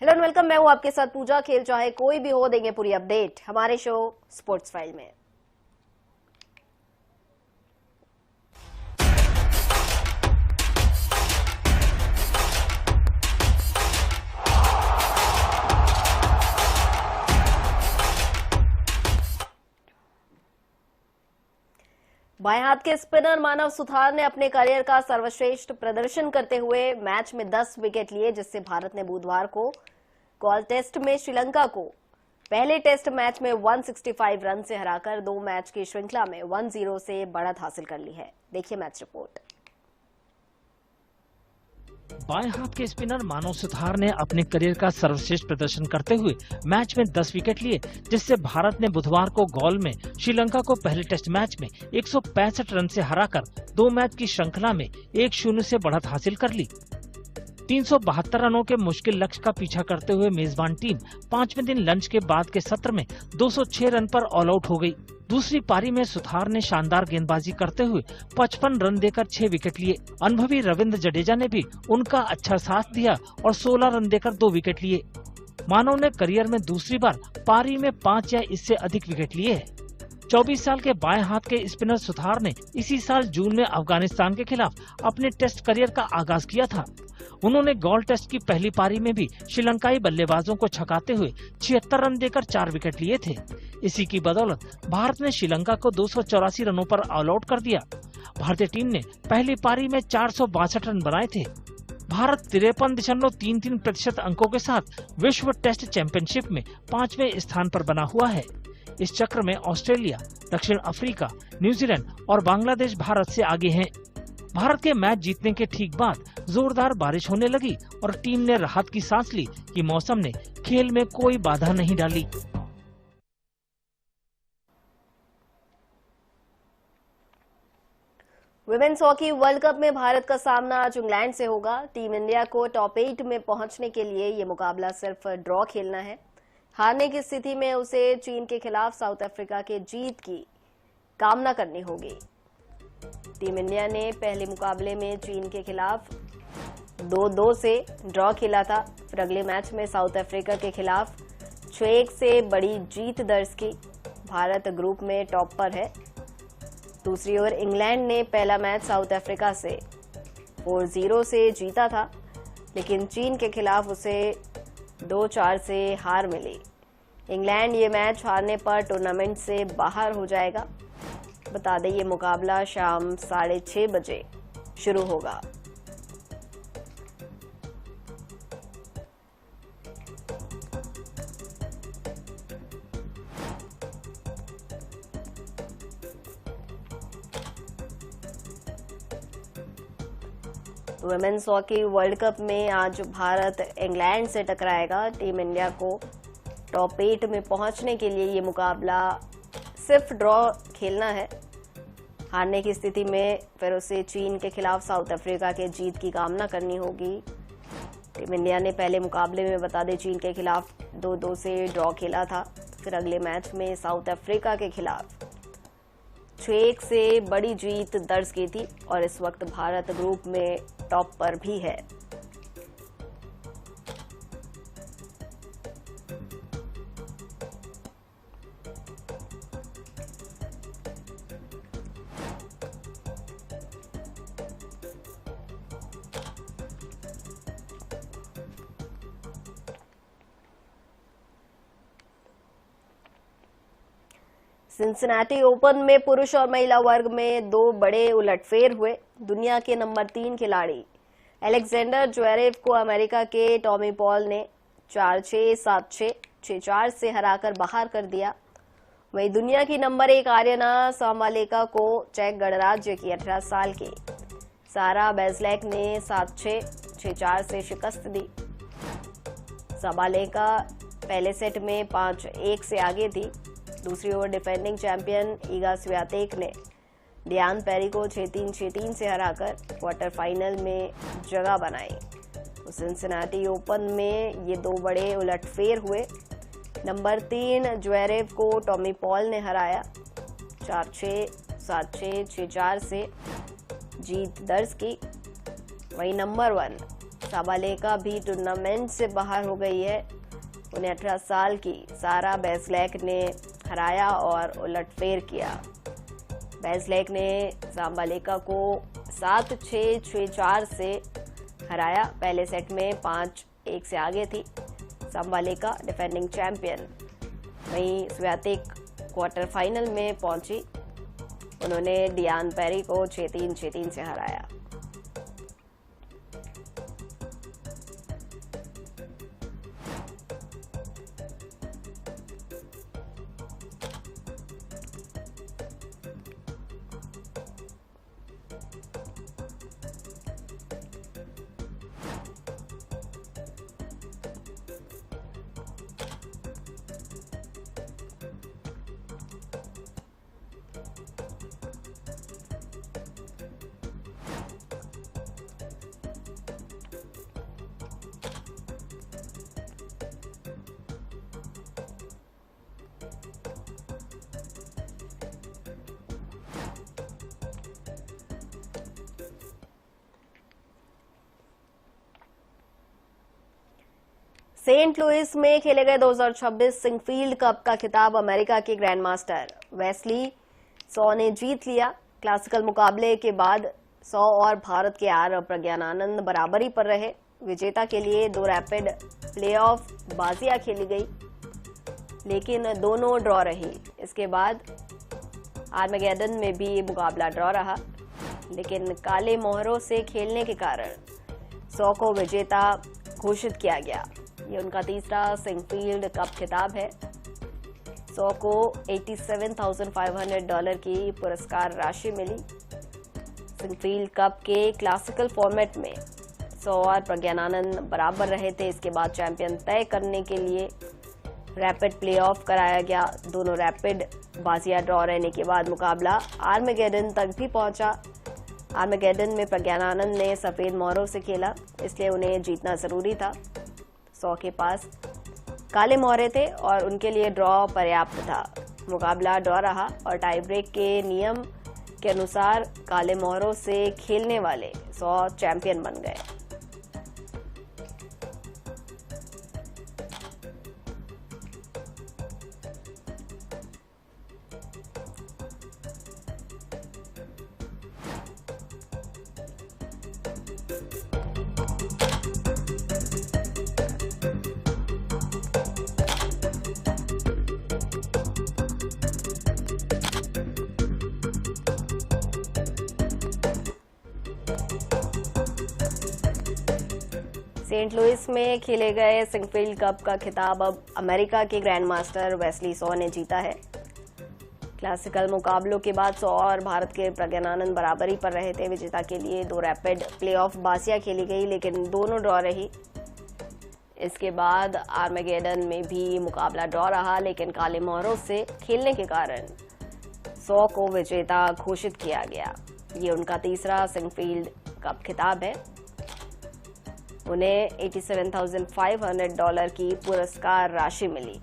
Hello and welcome. मैं हूं आपके साथ पूजा। खेल चाहे कोई भी हो, देंगे पूरी अपडेट हमारे शो स्पोर्ट्स फाइल में। बाएं हाथ के स्पिनर मानव सुथार ने अपने करियर का सर्वश्रेष्ठ प्रदर्शन करते हुए मैच में 10 विकेट लिए, जिससे भारत ने बुधवार को गॉल टेस्ट में श्रीलंका को पहले टेस्ट मैच में 165 रन से हराकर 2 मैच की श्रृंखला में 1-0 से बढ़त हासिल कर ली है। देखिए मैच रिपोर्ट। बाएं हाथ के स्पिनर मानव सुथार ने अपने करियर का सर्वश्रेष्ठ प्रदर्शन करते हुए मैच में 10 विकेट लिए, जिससे भारत ने बुधवार को गॉल में श्रीलंका को पहले टेस्ट मैच में 165 रन से हराकर 2 मैच की श्रृंखला में 1-0 से बढ़त हासिल कर ली। 372 रनों के मुश्किल लक्ष्य का पीछा करते हुए मेजबान टीम 5वें दिन लंच के बाद के सत्र में 206 रन पर ऑल आउट हो गई। दूसरी पारी में सुथार ने शानदार गेंदबाजी करते हुए 55 रन देकर 6 विकेट लिए। अनुभवी रविंद्र जडेजा ने भी उनका अच्छा साथ दिया और 16 रन देकर 2 विकेट लिए। मानव ने करियर में दूसरी बार पारी में 5 या इससे अधिक विकेट लिए हैं। 24 साल के बाएं हाथ के स्पिनर सुथार ने इसी साल जून में अफगानिस्तान के खिलाफ अपने टेस्ट करियर का आगाज किया था। उन्होंने गॉल टेस्ट की पहली पारी में भी श्रीलंकाई बल्लेबाजों को छकाते हुए 76 रन देकर 4 विकेट लिए थे। इसी की बदौलत भारत ने श्रीलंका को 284 रनों पर ऑल आउट कर दिया। भारतीय टीम ने पहली पारी में 462 रन बनाए थे। भारत 53.33% अंकों के साथ विश्व टेस्ट चैंपियनशिप में 5वें स्थान पर बना हुआ है। इस चक्र में ऑस्ट्रेलिया, दक्षिण अफ्रीका, न्यूजीलैंड और बांग्लादेश भारत से आगे हैं। भारत के मैच जीतने के ठीक बाद जोरदार बारिश होने लगी और टीम ने राहत की सांस ली कि मौसम ने खेल में कोई बाधा नहीं डाली। वुमेन्स हॉकी वर्ल्ड कप में भारत का सामना आज इंग्लैंड से होगा। टीम इंडिया को टॉप 8 में पहुंचने के लिए ये मुकाबला सिर्फ ड्रॉ खेलना है। हारने की स्थिति में उसे चीन के खिलाफ साउथ अफ्रीका के जीत की कामना करनी होगी। टीम इंडिया ने पहले मुकाबले में चीन के खिलाफ 2-2 से ड्रॉ खेला था। फिर अगले मैच में साउथ अफ्रीका के खिलाफ 6-1 से बड़ी जीत दर्ज की। भारत ग्रुप में टॉप पर है। दूसरी ओर इंग्लैंड ने पहला मैच साउथ अफ्रीका से 4-0 से जीता था, लेकिन चीन के खिलाफ उसे 2-4 से हार मिली। इंग्लैंड ये मैच हारने पर टूर्नामेंट से बाहर हो जाएगा। बता दें ये मुकाबला शाम 6:30 बजे शुरू होगा। वुमेन्स हॉकी वर्ल्ड कप में आज भारत इंग्लैंड से टकराएगा। टीम इंडिया को टॉप 8 में पहुंचने के लिए ये मुकाबला सिर्फ ड्रॉ खेलना है। हारने की स्थिति में फिर उसे चीन के खिलाफ साउथ अफ्रीका के जीत की कामना करनी होगी। टीम इंडिया ने पहले मुकाबले में बता दें चीन के खिलाफ 2-2 से ड्रॉ खेला था। फिर अगले मैच में साउथ अफ्रीका के खिलाफ 6-1 से बड़ी जीत दर्ज की थी और इस वक्त भारत ग्रुप में टॉप पर भी है। सिंसिनाटी ओपन में पुरुष और महिला वर्ग में 2 बड़े उलटफेर हुए। दुनिया के नंबर 3 खिलाड़ी अलेक्जेंडर ज्वेरेव को अमेरिका के टॉमी पॉल ने 4-6, 7-6, 6-4 से हराकर बाहर कर दिया। वहीं दुनिया की नंबर 1 आर्यना सामालेका को चेक गणराज्य की 18 साल की सारा बेजलेक ने 7-6, 6-4 से शिकस्त दी। सामालेका पहले सेट में 5-1 से आगे थी। दूसरी ओर डिफेंडिंग चैंपियन ईगा स्वियातेक ने डियान पेरी को 6-3, 6-3 से हराकर क्वार्टर फाइनल में जगह बनाई। तो सिंसिनाटी ओपन में ये 2 बड़े उलटफेर हुए। नंबर 3 ज्वेरेव को टॉमी पॉल ने हराया। 4-6, 7-6, 6-4 से जीत दर्ज की। वहीं नंबर 1 साबालेका भी टूर्नामेंट से बाहर हो गई है। उन्हें 18 साल की सारा बेज़लेक ने हराया और उलटफेर किया। बेज़लेक ने साबालेका को 7-6, 6-4 से हराया। पहले सेट में 5-1 से आगे थी साबालेका, डिफेंडिंग चैंपियन। वहीं स्वियातेक क्वार्टर फाइनल में पहुंची। उन्होंने डियान पेरी को 6-3, 6-3 से हराया। सेंट लुइस में खेले गए 2026 सिंकफील्ड कप का खिताब अमेरिका के ग्रैंड मास्टर वेस्ली सॉ ने जीत लिया। क्लासिकल मुकाबले के बाद सॉ और भारत के आर प्रज्ञानानंद बराबरी पर रहे। विजेता के लिए 2 रैपिड प्लेऑफ बाजियां खेली गई, लेकिन दोनों ड्रॉ रही। इसके बाद आर्मेगेडन में भी मुकाबला ड्रॉ रहा, लेकिन काले मोहरों से खेलने के कारण सॉ को विजेता घोषित किया गया। ये उनका तीसरा सिंकफील्ड कप खिताब है। सॉ को $87,500 की पुरस्कार राशि मिली। सिंकफील्ड कप के क्लासिकल फॉर्मेट में सॉ और प्रज्ञानानंद बराबर रहे थे। इसके बाद चैंपियन तय करने के लिए रैपिड प्लेऑफ कराया गया। दोनों रैपिड बाजियां ड्रॉ रहने के बाद मुकाबला आर्मेगेडन तक भी पहुंचा। आर्मेगेडन में प्रज्ञानानंद ने सफेद मोहरों से खेला, इसलिए उन्हें जीतना जरूरी था। सॉ के पास काले मोहरे थे और उनके लिए ड्रॉ पर्याप्त था। मुकाबला ड्रॉ रहा और टाई ब्रेक के नियम के अनुसार काले मोहरों से खेलने वाले सॉ चैंपियन बन गए। सेंट लुइस में खेले गए सिंकफील्ड कप का खिताब अब अमेरिका के ग्रैंड मास्टर वेस्ली सॉ ने जीता है। क्लासिकल मुकाबलों के बाद सॉ और भारत के प्रज्ञानानंद बराबरी पर रहे थे। विजेता के लिए 2 रैपिड प्लेऑफ बाजियां खेली गई, लेकिन दोनों ड्रॉ रही। इसके बाद आर्मेगेडन में भी मुकाबला ड्रॉ रहा, लेकिन काले मोहरों से खेलने के कारण सॉ को विजेता घोषित किया गया। ये उनका तीसरा सिंकफील्ड कप खिताब है। उन्हें $87,500 की पुरस्कार राशि मिली।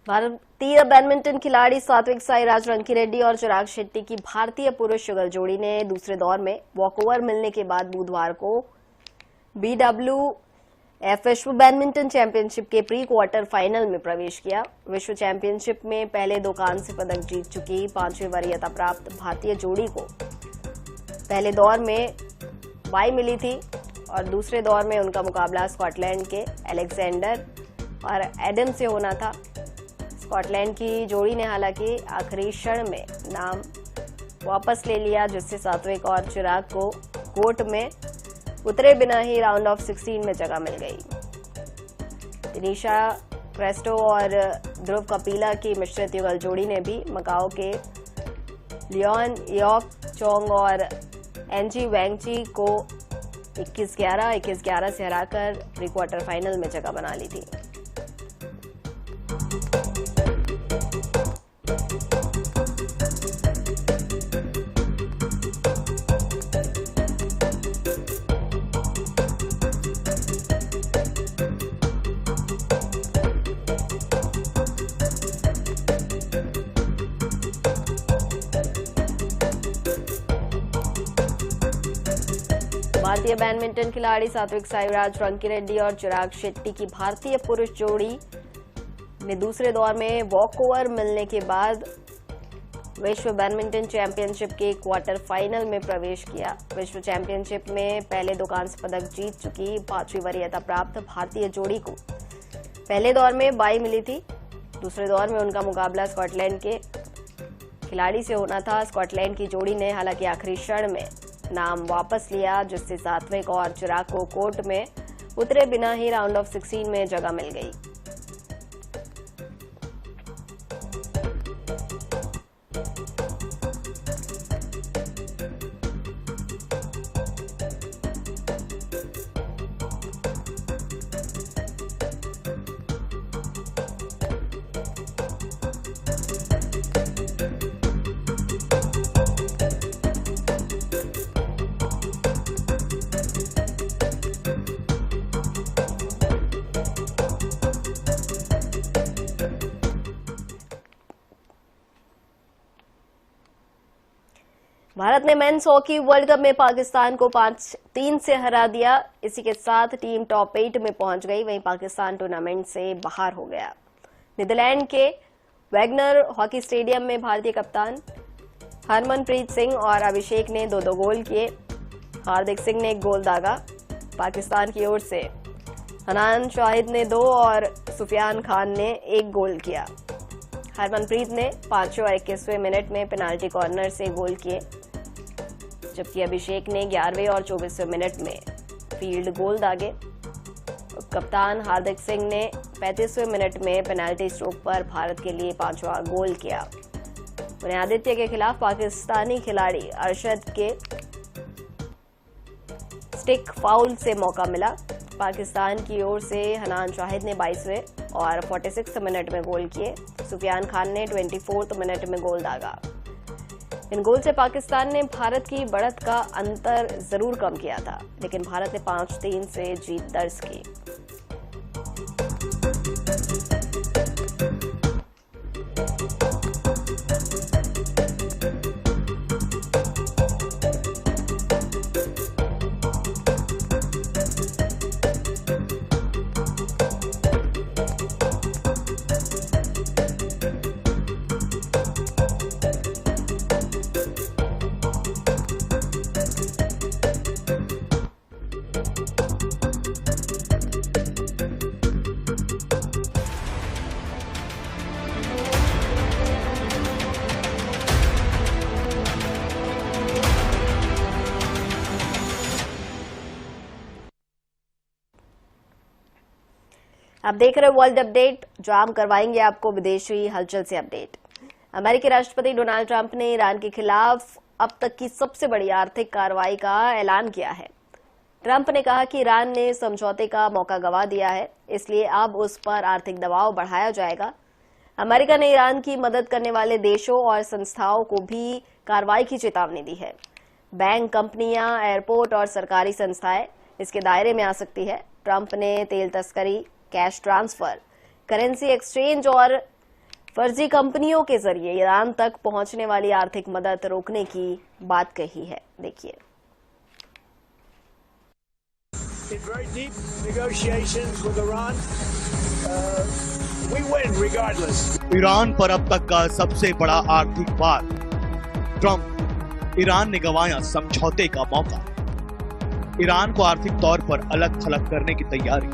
भारतीय बैडमिंटन खिलाड़ी सात्विक साईराज, रंकीरेड्डी और चिराग शेट्टी की भारतीय पुरुष युगल जोड़ी ने दूसरे दौर में वॉकओवर मिलने के बाद बुधवार को BWF विश्व बैडमिंटन चैंपियनशिप के प्री क्वार्टर फाइनल में प्रवेश किया। विश्व चैंपियनशिप में पहले 2 कांस्य पदक जीत चुकी 5वीं वरीयता प्राप्त भारतीय जोड़ी को पहले दौर में बाई मिली थी। और दूसरे दौर में उनका मुकाबला स्कॉटलैंड के अलेक्जेंडर और एडम से होना था। स्कॉटलैंड की जोड़ी ने हालांकि आखिरी क्षण में नाम वापस ले लिया, जिससे सात्विक और चिराग को कोर्ट में उतरे बिना ही राउंड ऑफ 16 में जगह मिल गई। दिनिशा क्रेस्टो और ध्रुव कपिला की मिश्रित युगल जोड़ी ने भी मकाओ के लियोन यॉक चोंग और एनजी वैंगची को 21-11, 21-11 से हराकर प्री क्वार्टर फाइनल में जगह बना ली थी। भारतीय बैडमिंटन खिलाड़ी सात्विक साईराज रंकीरेड्डी और चिराग शेट्टी की भारतीय पुरुष जोड़ी ने दूसरे दौर में वॉकओवर मिलने के बाद विश्व बैडमिंटन चैंपियनशिप के क्वार्टर फाइनल में प्रवेश किया। विश्व चैंपियनशिप में पहले 2 कांस्य पदक जीत चुकी 5वीं वरीयता प्राप्त भारतीय जोड़ी को पहले दौर में बाई मिली थी। दूसरे दौर में उनका मुकाबला स्कॉटलैंड के खिलाड़ी से होना था। स्कॉटलैंड की जोड़ी ने हालांकि आखिरी क्षण में नाम वापस लिया, जिससे सात्विक और चिराग को कोर्ट में उतरे बिना ही राउंड ऑफ 16 में जगह मिल गई। भारत ने मेंस हॉकी वर्ल्ड कप में पाकिस्तान को 5-3 से हरा दिया। इसी के साथ टीम टॉप 8 में पहुंच गई। वहीं पाकिस्तान टूर्नामेंट से बाहर हो गया। नीदरलैंड के वैगनर हॉकी स्टेडियम में भारतीय कप्तान हरमनप्रीत सिंह और अभिषेक ने 2-2 गोल किए। हार्दिक सिंह ने 1 गोल दागा। पाकिस्तान की ओर से हनान शाहिद ने 2 और सुफियान खान ने 1 गोल किया। हरमनप्रीत ने 5वें और 21वें मिनट में पेनाल्टी कॉर्नर से गोल किए, जबकि अभिषेक ने 11वें और 24वें मिनट में फील्ड गोल दागे। कप्तान हार्दिक सिंह ने 35वें मिनट में पेनाल्टी स्ट्रोक पर भारत के लिए 5वां गोल किया। उन्हें आदित्य के खिलाफ पाकिस्तानी खिलाड़ी अरशद के स्टिक फाउल से मौका मिला। पाकिस्तान की ओर से हनान शाहिद ने 22वें और 46वें मिनट में गोल किए। सुफियान खान ने 24वें मिनट में गोल दागा। इन गोल से पाकिस्तान ने भारत की बढ़त का अंतर जरूर कम किया था, लेकिन भारत ने 5-3 से जीत दर्ज की। आप देख रहे वर्ल्ड अपडेट, जो हम करवाएंगे आपको विदेशी हलचल से अपडेट। अमेरिकी राष्ट्रपति डोनाल्ड ट्रंप ने ईरान के खिलाफ अब तक की सबसे बड़ी आर्थिक कार्रवाई का ऐलान किया है। ट्रंप ने कहा कि ईरान ने समझौते का मौका गंवा दिया है, इसलिए अब उस पर आर्थिक दबाव बढ़ाया जाएगा। अमेरिका ने ईरान की मदद करने वाले देशों और संस्थाओं को भी कार्रवाई की चेतावनी दी है। बैंक, कंपनियां, एयरपोर्ट और सरकारी संस्थाएं इसके दायरे में आ सकती है। ट्रंप ने तेल तस्करी, कैश ट्रांसफर, करेंसी एक्सचेंज और फर्जी कंपनियों के जरिए ईरान तक पहुंचने वाली आर्थिक मदद रोकने की बात कही है। देखिए, ईरान पर अब तक का सबसे बड़ा आर्थिक वार। ट्रंप, ईरान ने गंवाया समझौते का मौका। ईरान को आर्थिक तौर पर अलग थलग करने की तैयारी,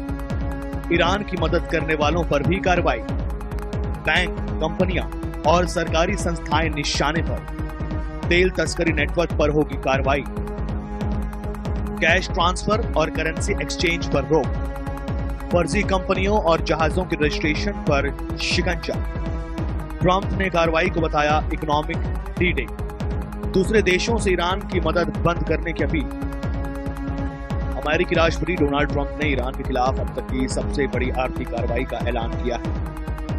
ईरान की मदद करने वालों पर भी कार्रवाई, बैंक, कंपनियां और सरकारी संस्थाएं निशाने पर, तेल तस्करी नेटवर्क पर होगी कार्रवाई, कैश ट्रांसफर और करेंसी एक्सचेंज पर रोक, फर्जी कंपनियों और जहाजों के रजिस्ट्रेशन पर शिकंजा। ट्रंप ने कार्रवाई को बताया इकोनॉमिक डी-डे। दूसरे देशों से ईरान की मदद बंद करने की अपील। अमेरिकी राष्ट्रपति डोनाल्ड ट्रंप ने ईरान के खिलाफ अब तक की सबसे बड़ी आर्थिक कार्रवाई का ऐलान किया है।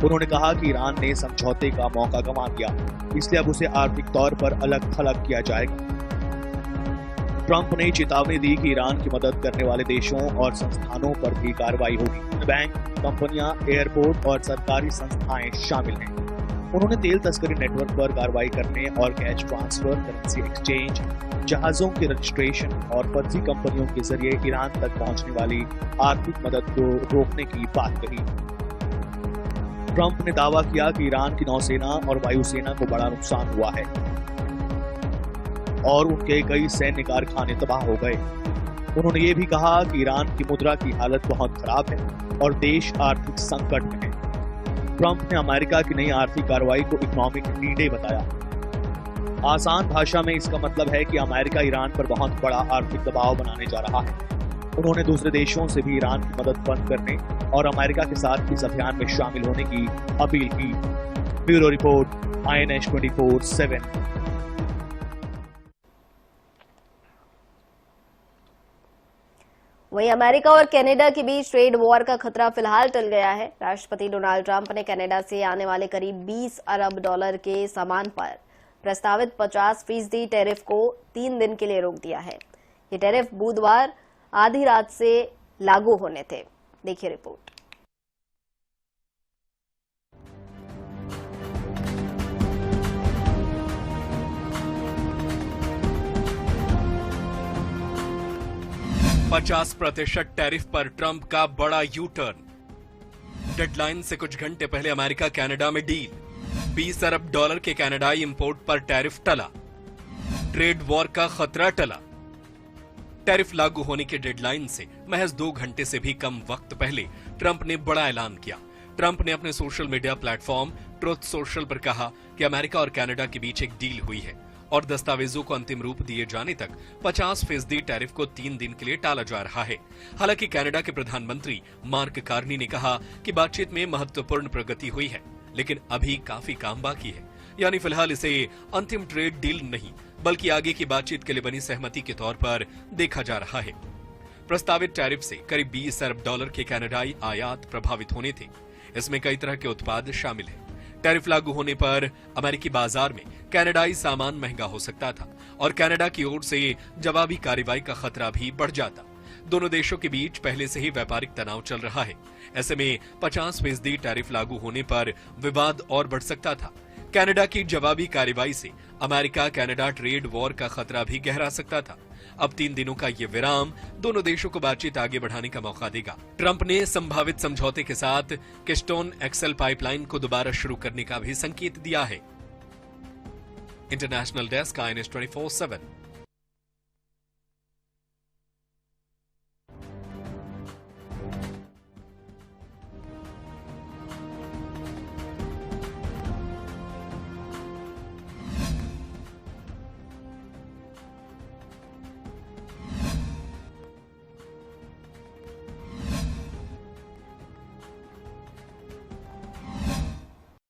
उन्होंने कहा कि ईरान ने समझौते का मौका गंवा दिया, इसलिए अब उसे आर्थिक तौर पर अलग थलग किया जाएगा। ट्रंप ने चेतावनी दी कि ईरान की मदद करने वाले देशों और संस्थानों पर भी कार्रवाई होगी। बैंक, कंपनियां, एयरपोर्ट और सरकारी संस्थाएं शामिल हैं। उन्होंने तेल तस्करी नेटवर्क पर कार्रवाई करने और कैश ट्रांसफर, करेंसी एक्सचेंज, जहाजों के रजिस्ट्रेशन और फर्जी कंपनियों के जरिए ईरान तक पहुंचने वाली आर्थिक मदद को रोकने की बात कही। ट्रंप ने दावा किया कि ईरान की नौसेना और वायुसेना को बड़ा नुकसान हुआ है और उनके कई सैन्य कारखाने तबाह हो गए। उन्होंने ये भी कहा कि ईरान की मुद्रा की हालत बहुत खराब है और देश आर्थिक संकट में है। ट्रंप ने अमेरिका की नई आर्थिक कार्रवाई को इकोनॉमिक डी-डे बताया। आसान भाषा में इसका मतलब है कि अमेरिका ईरान पर बहुत बड़ा आर्थिक दबाव बनाने जा रहा है। उन्होंने दूसरे देशों से भी ईरान की मदद बंद करने और अमेरिका के साथ इस अभियान में शामिल होने की अपील की। Bureau report, INS 24/7। वहीं अमेरिका और कनाडा के बीच ट्रेड वॉर का खतरा फिलहाल टल गया है। राष्ट्रपति डोनाल्ड ट्रंप ने कनाडा से आने वाले करीब $20 अरब के सामान पर प्रस्तावित 50% टैरिफ को 3 दिन के लिए रोक दिया है। ये टैरिफ बुधवार आधी रात से लागू होने थे। देखिए रिपोर्ट। %50 टैरिफ पर ट्रंप का बड़ा यू टर्न। डेडलाइन से कुछ घंटे पहले अमेरिका कनाडा में डील। $20 अरब के कनाडाई इंपोर्ट पर टैरिफ टला। ट्रेड वॉर का खतरा टला। टैरिफ लागू होने की डेडलाइन से महज 2 घंटे से भी कम वक्त पहले ट्रंप ने बड़ा ऐलान किया। ट्रंप ने अपने social media platform truth social पर कहा कि अमेरिका और कनाडा के बीच एक डील हुई है और दस्तावेजों को अंतिम रूप दिए जाने तक 50% टैरिफ को 3 दिन के लिए टाला जा रहा है। हालांकि कनाडा के प्रधानमंत्री मार्क कार्नी ने कहा कि बातचीत में महत्वपूर्ण प्रगति हुई है, लेकिन अभी काफी काम बाकी है। यानी फिलहाल इसे अंतिम ट्रेड डील नहीं बल्कि आगे की बातचीत के लिए बनी सहमति के तौर पर देखा जा रहा है। प्रस्तावित टैरिफ से करीब $20 अरब के कनाडाई आयात प्रभावित होने थे। इसमें कई तरह के उत्पाद शामिल हैं। टैरिफ लागू होने पर अमेरिकी बाजार में कनाडाई सामान महंगा हो सकता था और कनाडा की ओर से जवाबी कार्रवाई का खतरा भी बढ़ जाता। दोनों देशों के बीच पहले से ही व्यापारिक तनाव चल रहा है। ऐसे में 50% टैरिफ लागू होने पर विवाद और बढ़ सकता था। कनाडा की जवाबी कार्रवाई से अमेरिका कनाडा ट्रेड वॉर का खतरा भी गहरा सकता था। अब 3 दिनों का ये विराम दोनों देशों को बातचीत आगे बढ़ाने का मौका देगा। ट्रंप ने संभावित समझौते के साथ केस्टोन एक्सेल पाइपलाइन को दोबारा शुरू करने का भी संकेत दिया है। International desk, INS 24/7।